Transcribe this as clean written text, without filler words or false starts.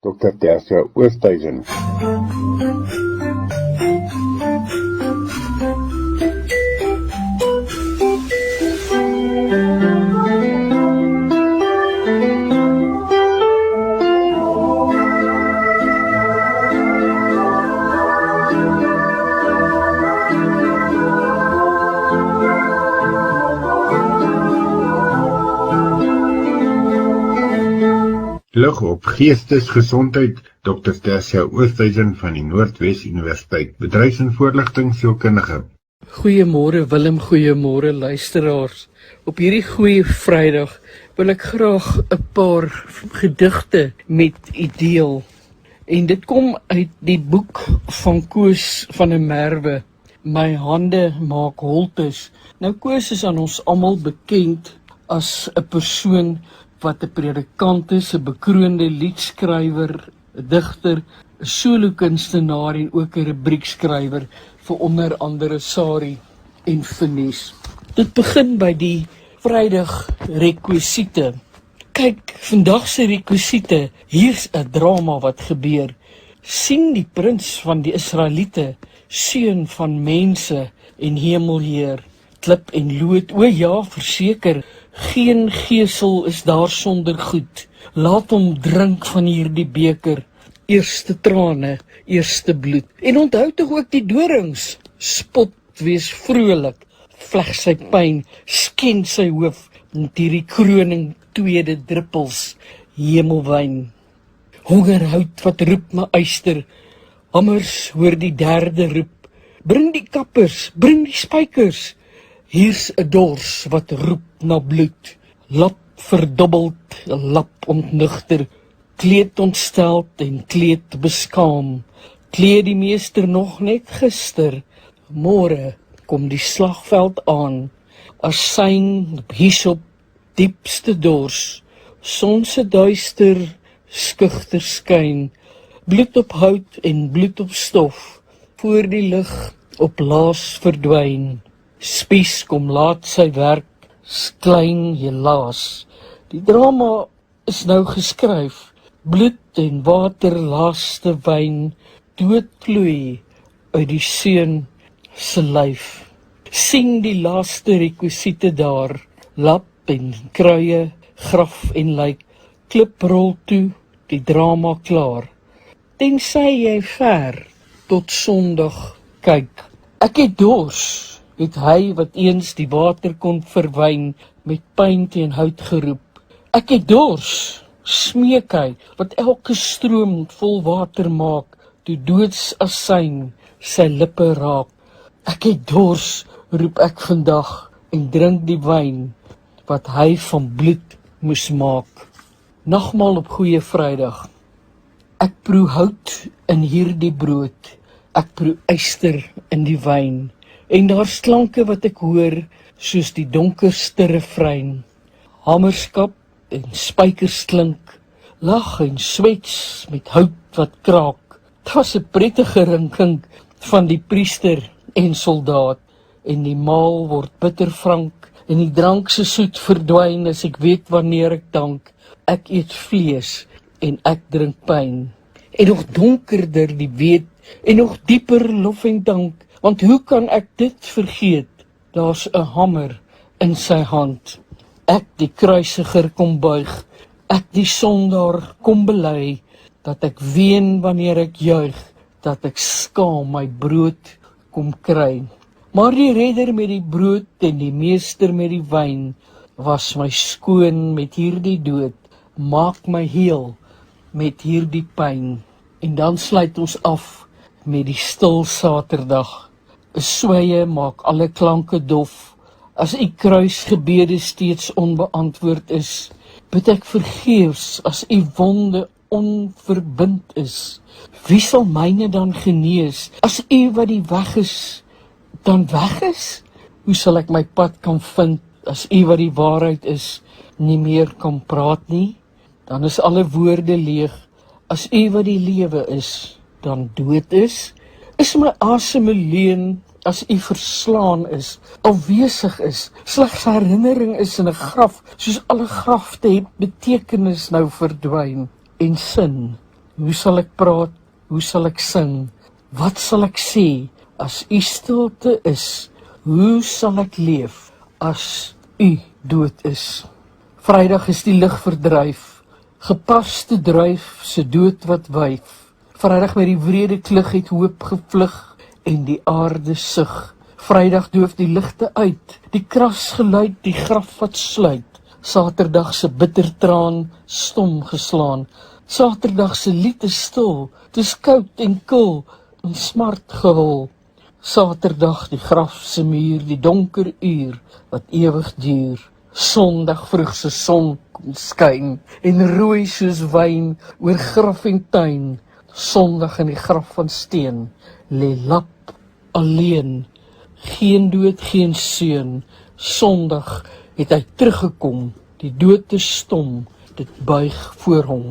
Dr. Tersia Oosthuizen. Lig op geestesgesondheid, Dr. Tersia Oosthuizen van die Noordwes Universiteit, bedryfs- en voorligtingsielkundige. Goeiemôre Willem, goeiemôre luisteraars. Op hierdie goeie Vrydag wil ek graag 'n paar gedigte met u deel. En dit kom uit die boek van Koos van der Merwe, My hande maak holtes. Nou Koos is aan ons almal bekend as 'n persoon wat 'n predikant is, 'n bekroonde liedskrywer, 'n digter, 'n solo-kunstenaar en ook 'n rubriekskrywer vir onder andere Sari en Fenies. Dit begin by die Vrydag rekwisiete. Kyk, vandag se rekwisiete, hier's 'n drama wat gebeur. Sien die prins van die Israeliete, seun van mense en hemelheer, klip en lood, o ja, verseker, geen gesel is daar sonder goed. Laat hom drink van hierdie beker, eerste trane, eerste bloed. En onthou tog ook die dorings, spot, wees vrolik, vleg sy pyn, sken sy hoof, met hierdie kroning tweede druppels, hemelwyn. Hongerhout wat roep na yster, hammers hoor die derde roep, bring die kappers, bring die spykers, hier's 'n dors wat roep na bloed, lap verdubbeld, lap ontnugter, kleed ontsteld en kleed beskaam, kleed die meester nog net gister, môre kom die slagveld aan, as syn op hysop, diepste dors, son se duister, skugter skyn, bloed op hout en bloed op stof, voor die lig op laas verdwyn, spies kom laat sy werk, sklein helaas. Die drama is nou geskryf, bloed en water laaste wyn, doodvloei uit die seun se lyf. Sien die laaste rekwisiete daar, lap en kruie, graf en lijk, klip rol toe, die drama klaar. Tensy jy ver tot Sondag kyk. Ek het dors, het hy wat eens die water kon verwyn, met pyn teen hout geroep. Ek het dors, smeek hy, wat elke stroom vol water maak, toe doods asyn sy lippe raak. Ek het dors, roep ek vandag, en drink die wyn, wat hy van bloed moes maak. Nagmaal op goeie Vrydag. Ek proe hout in hierdie brood, ek proe yster in die wyn, en daar's klanke wat ek hoor, soos die donkerste refrein. Hamerskap en spykers klink, lag en swets met hout wat kraak. Dit was 'n prettige rinkink van die priester en soldaat, en die maal word bitterfrank, en die drank se soet verdwyn, as ek weet wanneer ek dank. Ek eet vlees en ek drink pyn, en nog donkerder die weet, en nog dieper lof en dank, want hoe kan ek dit vergeet? Daar's 'n hamer in sy hand. Ek die kruisiger kom buig, ek die sondaar kom bely, dat ek ween wanneer ek juig, dat ek skaam my brood kom kry. Maar die redder met die brood en die meester met die wyn, was my skoon met hierdie dood, maak my heel met hierdie pyn. En dan sluit ons af met die stil Saterdag. 'n Sweye maak alle klanke dof, as u kruisgebede steeds onbeantwoord is, bid ek vergeefs as u wonde onverbind is. Wie sal myne dan genees, as u wat die weg is, dan weg is? Hoe sal ek my pad kan vind, as u wat die waarheid is, nie meer kan praat nie? Dan is alle woorde leeg, as u wat die lewe is, dan dood is? Is my asem 'n leuen, as u verslaan is, afwesig is, slegs herinnering is in 'n graf, soos alle grafte het betekenis nou verdwyn, en sin Hoe sal ek praat? Hoe sal ek sing? Wat sal ek sê as u stilte is? Hoe sal ek leef as u dood is? Vrydag is die lig verdryf, gepaste dryf, se dood wat wyf. Vrydag met die wrede klug het hoop gevlug en die aarde sug. Vrydag doof die ligte uit, die kras geluid, die graf wat sluit. Saterdag se bitter traan stom geslaan. Saterdag se lied is stil, dis koud en kil en smart gehul. Saterdag die graf se muur, die donker uur wat ewig duur. Sondag vroeg se son kom skyn en rooi soos wyn oor graf en tuin. Sondag in die graf van steen lê lap alleen, geen dood, geen seun. Sondag het hy teruggekom, die dood is stom, dit buig voor hom.